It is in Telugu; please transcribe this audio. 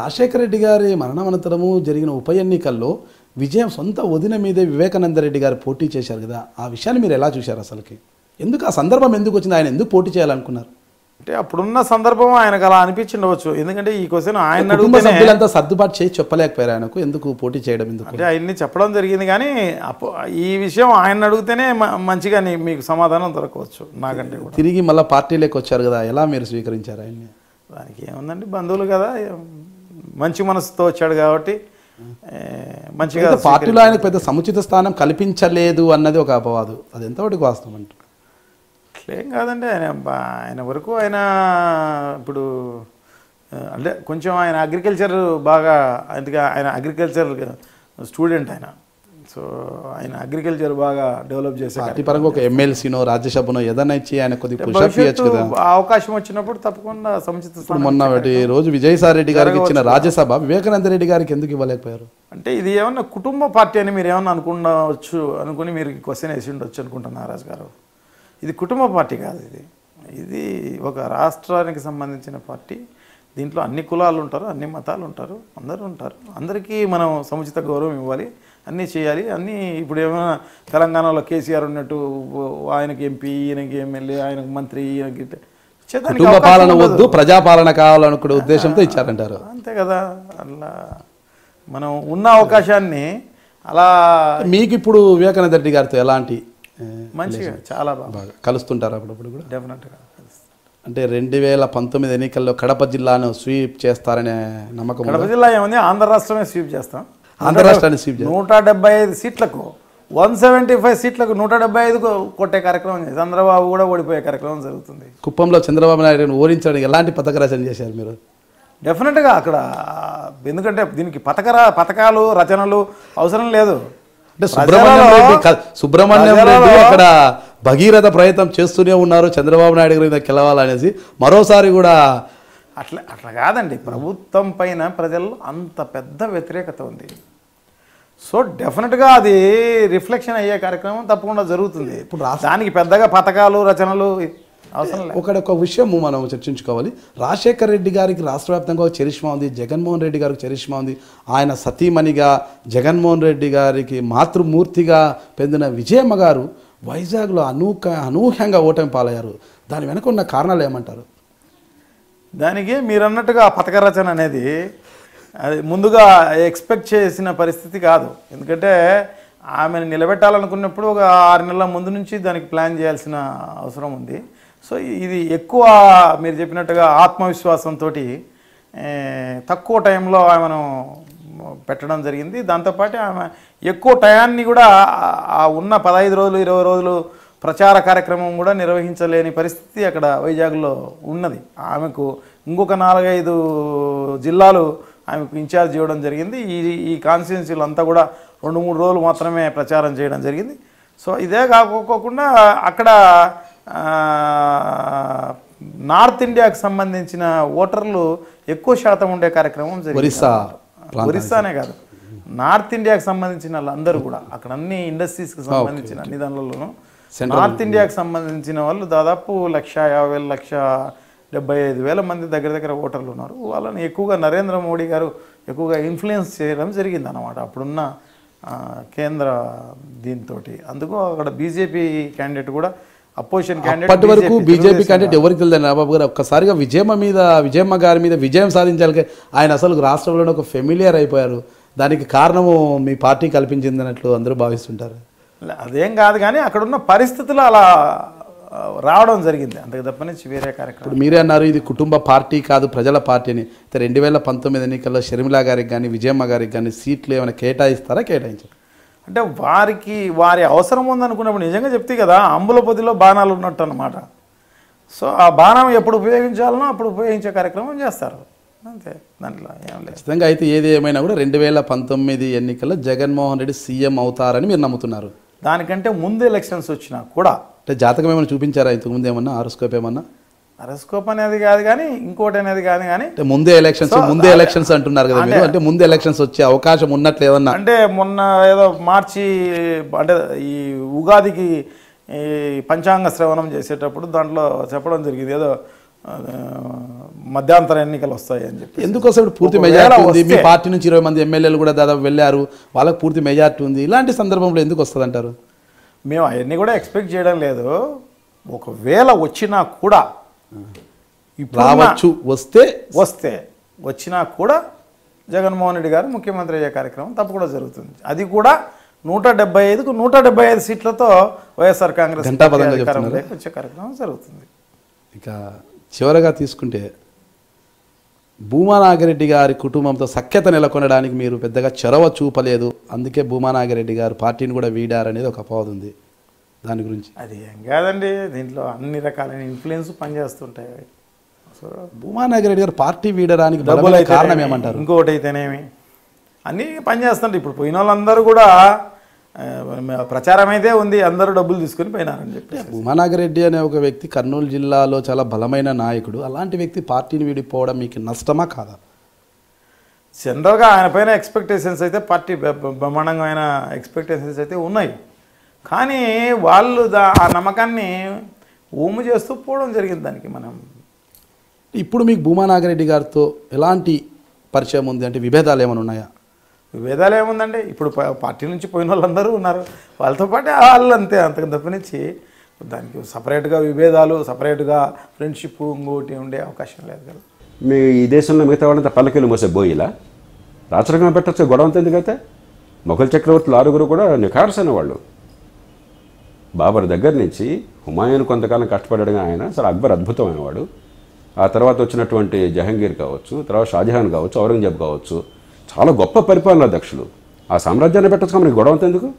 రాజశేఖర రెడ్డి గారి మరణానంతరము జరిగిన ఉప ఎన్నికల్లో విజయం సొంత వదిన మీదే వివేకానంద రెడ్డి గారు పోటీ చేశారు కదా, ఆ విషయాన్ని మీరు ఎలా చూశారు? అసలుకి ఎందుకు ఆ సందర్భం ఎందుకు వచ్చింది? ఆయన ఎందుకు పోటీ చేయాలనుకున్నారు? అంటే అప్పుడున్న సందర్భం ఆయనకు అలా అనిపించిండవచ్చు. ఎందుకంటే ఈ క్వశ్చన్ ఆయన కుటుంబ సభ్యులంతా సర్దుబాటు చేసి చెప్పలేకపోయారు ఆయనకు ఎందుకు పోటీ చేయడం ఎందుకు అంటే ఆయన్ని చెప్పడం జరిగింది. కానీ ఈ విషయం ఆయన అడిగితేనే మంచిగా మీకు సమాధానం దొరకవచ్చు. నాకంటే కూడా తిరిగి మళ్ళీ పార్టీలోకి వచ్చారు కదా, ఎలా మీరు స్వీకరించారు ఆయన్ని? దానికి ఏముందండి, బంధువులు కదా, మంచి మనసుతో వచ్చాడు కాబట్టి మంచిగా. పార్టీలో ఆయనకు పెద్ద సముచిత స్థానం కల్పించలేదు అన్నది ఒక అపవాదు, అది ఎంతవరకు వాస్తవం అంటారు? అట్లేం కాదండి. ఆయన వరకు ఆయన ఇప్పుడు అంటే కొంచెం ఆయన అగ్రికల్చర్ బాగా, అందుకే ఆయన అగ్రికల్చర్ స్టూడెంట్ ఆయన. సో ఆయన అగ్రికల్చర్ బాగా డెవలప్ చేశారు. పార్టీ పరంగా ఒక ఎమ్మెల్సీనో రాజ్యసభనో ఏదైనా ఇచ్చి ఆయన కొద్దిగా అవకాశం వచ్చినప్పుడు తప్పకుండా సముచిత. మొన్న రోజు విజయసాయి రెడ్డి గారికి ఇచ్చిన రాజ్యసభ వివేకానంద రెడ్డి గారికి ఎందుకు ఇవ్వలేకపోయారు? అంటే ఇది ఏమన్నా కుటుంబ పార్టీ అని మీరు ఏమన్నా అనుకుని మీరు క్వశ్చన్ వేసి ఉండొచ్చు అనుకుంటున్నా రాజు గారు. ఇది కుటుంబ పార్టీ కాదు, ఇది ఒక రాష్ట్రానికి సంబంధించిన పార్టీ. దీంట్లో అన్ని కులాలు ఉంటారు, అన్ని మతాలు ఉంటారు, అందరూ ఉంటారు. అందరికీ మనం సముచిత గౌరవం ఇవ్వాలి, అన్నీ చేయాలి. అన్నీ ఇప్పుడు ఏమైనా తెలంగాణలో కేసీఆర్ ఉన్నట్టు ఆయనకి ఎంపీ, ఈయనకి ఎమ్మెల్యే, ఆయనకు మంత్రి, ఈయనకి కుటుంబ పాలన వద్దు ప్రజాపాలన కావాలనుకునే ఉద్దేశంతో ఇచ్చారంటారు. అంతే కదా. అలా మనం ఉన్న అవకాశాన్ని అలా. మీకు ఇప్పుడు వివేకానంద రెడ్డి గారితో ఎలాంటి మంచిగా చాలా బాగా కలుస్తుంటారు అప్పుడప్పుడు కూడా? డెఫినెట్గా. అంటే 2019 ఎన్నికల్లో కడప జిల్లాను స్వీప్ చేస్తారనే నమ్మకం? కడప జిల్లా ఏముంది, ఆంధ్ర రాష్ట్రమే స్వీప్ చేస్తాం. ఆంధ్ర రాష్ట్రాన్ని స్వీప్ 175 సీట్లకు 175 సీట్లకు 175 కొట్టే కార్యక్రమం చేసి చంద్రబాబు కూడా ఓడిపోయే కార్యక్రమం జరుగుతుంది. కుప్పంలో చంద్రబాబు నాయుడుని ఓడించడానికి ఎలాంటి పథక రచన చేశారు మీరు? డెఫినెట్గా అక్కడ, ఎందుకంటే దీనికి పథకాలు రచనలు అవసరం లేదు. అంటే సుబ్రహ్మణ్యం రెడ్డి అక్కడ భగీరథ ప్రయత్నం చేస్తూనే ఉన్నారు చంద్రబాబు నాయుడు గారి మీద గెలవాలనేసి. మరోసారి కూడా అట్లా కాదండి, ప్రభుత్వం పైన ప్రజల్లో అంత పెద్ద వ్యతిరేకత ఉంది. సో డెఫినెట్గా అది రిఫ్లెక్షన్ అయ్యే కార్యక్రమం తప్పకుండా జరుగుతుంది. ఇప్పుడు దానికి పెద్దగా పథకాలు రచనలు అవసరం లేదు. ఒక విషయం మనం చర్చించుకోవాలి. రాజశేఖర రెడ్డి గారికి రాష్ట్ర వ్యాప్తంగా ఒక చరిష్మా ఉంది, జగన్మోహన్ రెడ్డి గారికి చరిష్మా ఉంది. ఆయన సతీమణిగా జగన్మోహన్ రెడ్డి గారికి మాతృమూర్తిగా పొందిన విజయమ్మ గారు వైజాగ్లో అనూహ్యంగా ఓటమి పాలయ్యారు. దాని వెనక ఉన్న కారణాలు ఏమంటారు? దానికి మీరు అన్నట్టుగా పథక రచన అనేది అది ముందుగా ఎక్స్పెక్ట్ చేసిన పరిస్థితి కాదు. ఎందుకంటే ఆమెను నిలబెట్టాలనుకున్నప్పుడు ఒక 6 నెలల ముందు నుంచి దానికి ప్లాన్ చేయాల్సిన అవసరం ఉంది. సో ఇది ఎక్కువ మీరు చెప్పినట్టుగా ఆత్మవిశ్వాసంతో తక్కువ టైంలో ఆమెను పెట్టడం జరిగింది. దాంతోపాటు ఆమె ఎక్కువ టయాన్ని కూడా ఉన్న 15 రోజులు 20 రోజులు ప్రచార కార్యక్రమం కూడా నిర్వహించలేని పరిస్థితి అక్కడ వైజాగ్లో ఉన్నది. ఆమెకు ఇంకొక 4-5 జిల్లాలు ఆమెకు ఇన్ఛార్జ్ ఇవ్వడం జరిగింది. ఈ కాన్స్టిట్యున్సీలు అంతా కూడా 2-3 రోజులు మాత్రమే ప్రచారం చేయడం జరిగింది. సో ఇదే కాకోకుండా అక్కడ నార్త్ ఇండియాకు సంబంధించిన ఓటర్లు ఎక్కువ శాతం ఉండే కార్యక్రమం జరిగింది. ఒరిస్సానే కాదు, నార్త్ ఇండియాకు సంబంధించిన వాళ్ళందరూ కూడా అక్కడ అన్ని ఇండస్ట్రీస్కి సంబంధించిన అన్ని దానిలోనూ నార్త్ ఇండియాకు సంబంధించిన వాళ్ళు దాదాపు 150,000 175,000 మంది దగ్గర ఓటర్లు ఉన్నారు. వాళ్ళని ఎక్కువగా నరేంద్ర మోడీ గారు ఎక్కువగా ఇన్ఫ్లుయెన్స్ చేయడం జరిగింది అన్నమాట అప్పుడున్న కేంద్ర దీంతో. అందుకు అక్కడ బీజేపీ క్యాండిడేట్ కూడా అపోజిషన్ క్యాండిడేట్. అప్పటి వరకు బీజేపీ క్యాండిడేట్ ఎవరికి తెలియదు రాబాబు గారు. ఒక్కసారిగా విజయమ్మ గారి మీద విజయం సాధించాలి ఆయన అసలు రాష్ట్రంలోనే ఒక ఫెమిలియర్ అయిపోయారు. దానికి కారణము మీ పార్టీ కల్పించింది అన్నట్లు అందరూ భావిస్తుంటారు. అదేం కాదు, కానీ అక్కడున్న పరిస్థితులు అలా రావడం జరిగింది, అంతకు తప్ప నుంచి వేరే కార్యక్రమం. ఇప్పుడు మీరే అన్నారు ఇది కుటుంబ పార్టీ కాదు ప్రజల పార్టీ అని. 2019 ఎన్నికల్లో షర్మిల గారికి కానీ విజయమ్మ గారికి కానీ సీట్లు ఏమైనా కేటాయించారు? అంటే వారి అవసరం ఉందనుకున్నప్పుడు నిజంగా చెప్తే కదా, అంబుల పొదిలో బాణాలు ఉన్నట్టు అన్నమాట. సో ఆ బాణం ఎప్పుడు ఉపయోగించాలనో అప్పుడు ఉపయోగించే కార్యక్రమం చేస్తారు, అంతే. దాంట్లో ఏం లేదు. ఖచ్చితంగా అయితే ఏది ఏమైనా కూడా 2019 ఎన్నికల్లో జగన్మోహన్ రెడ్డి సీఎం అవుతారని మీరు నమ్ముతున్నారు? దానికంటే ముందు ఎలక్షన్స్ వచ్చినా కూడా. అంటే జాతకం ఏమైనా చూపించారా ఇంతకుముందు? ఏమన్నా హారోస్కోప్ ఏమన్నా? హారోస్కోప్ అనేది కాదు కానీ ఇంకోటి అనేది కాదు కానీ ముందే ఎలక్షన్స్ అంటున్నారు కదా మీరు. అంటే ముందే ఎలక్షన్స్ వచ్చే అవకాశం ఉన్నట్లు ఏమన్నా? అంటే మొన్న ఏదో మార్చి అంటే ఈ ఉగాదికి ఈ పంచాంగ శ్రవణం చేసేటప్పుడు దాంట్లో చెప్పడం జరిగింది ఏదో మధ్యాంతర ఎన్నికలు వస్తాయి అని చెప్పి. ఎందుకోసం ఇప్పుడు పూర్తి మెజార్టీ ఉంది, మీ పార్టీ నుంచి 20 మంది ఎమ్మెల్యేలు కూడా దాదాపు వెళ్ళారు, వాళ్ళకి పూర్తి మెజార్టీ ఉంది, ఇలాంటి సందర్భంలో ఎందుకు వస్తుంది అంటారు? మేము అవన్నీ కూడా ఎక్స్పెక్ట్ చేయడం లేదు. ఒకవేళ వచ్చినా కూడా రావచ్చు, వచ్చినా కూడా జగన్మోహన్ రెడ్డి గారు ముఖ్యమంత్రి అయ్యే కార్యక్రమం తప్పకుండా జరుగుతుంది. అది కూడా 175కు 175 సీట్లతో వైఎస్ఆర్ కాంగ్రెస్ వచ్చే కార్యక్రమం జరుగుతుంది. ఇక చివరగా తీసుకుంటే భూమా నాగిరెడ్డి గారి కుటుంబంతో సఖ్యత నెలకొనడానికి మీరు పెద్దగా చొరవ చూపలేదు, అందుకే భూమా నాగిరెడ్డి గారు పార్టీని కూడా వీడారనేది ఒక అపవాదం ఉంది, దాని గురించి? అది ఏం కాదండి, దీంట్లో అన్ని రకాలైన ఇన్ఫ్లుయెన్స్ పనిచేస్తుంటాయి. సో భూమా నాగిరెడ్డి గారు పార్టీ వీడడానికి కారణం ఏమంటారు? ఇంకొకటి అయితేనేమి అన్నీ పనిచేస్తుంటాయి. ఇప్పుడు పోయిన వాళ్ళందరూ కూడా ప్రచారం అయితే ఉంది, అందరూ డబ్బులు తీసుకొని పోయినారని చెప్పి. భూమా నాగిరెడ్డి అనే ఒక వ్యక్తి కర్నూలు జిల్లాలో చాలా బలమైన నాయకుడు, అలాంటి వ్యక్తి పార్టీని వీడిపోవడం మీకు నష్టమా కాదా? జనరల్గా ఆయన పైన ఎక్స్పెక్టేషన్స్ అయితే పార్టీ బ్రహ్మాండంగా ఎక్స్పెక్టేషన్స్ అయితే ఉన్నాయి, కానీ వాళ్ళు ఆ నమ్మకాన్ని ఊము చేస్తూ పోవడం జరిగింది. దానికి మనం ఇప్పుడు మీకు భూమా నాగిరెడ్డి గారితో ఎలాంటి పరిచయం ఉంది, అంటే విభేదాలు ఏమైనా ఉన్నాయా? విభేదాలు ఏముందండి, ఇప్పుడు పార్టీ నుంచి పోయిన వాళ్ళందరూ ఉన్నారు, వాళ్ళతో పాటు వాళ్ళు అంతే, అంతకు తప్పనిచ్చి దానికి సపరేట్గా విభేదాలు, సపరేట్గా ఫ్రెండ్షిప్ ఇంకోటి ఉండే అవకాశం లేదు కదా. మీ ఈ దేశంలో మిగతా వాళ్ళంతా పల్లకీలు మోసే బోయిలా రాచరికం పెట్టచ్చు, గొడవ ఎందుకైతే? మొఘల్ చక్రవర్తులు 6 కూడా నిఖార్సైన వాళ్ళు. బాబర్ దగ్గర నుంచి హుమాయూన్ కొంతకాలం కష్టపడడం ఆయన, అసలు అక్బర్ అద్భుతమైన వాడు. ఆ తర్వాత వచ్చినటువంటి జహంగీర్ కావచ్చు, తర్వాత షాజహాన్ కావచ్చు, ఔరంగజేబ్ కావచ్చు, చాలా గొప్ప పరిపాలనా దక్షులు. ఆ సామ్రాజ్యాన్ని పెట్టచ్చు, మనకి గొడవ ఎందుకు?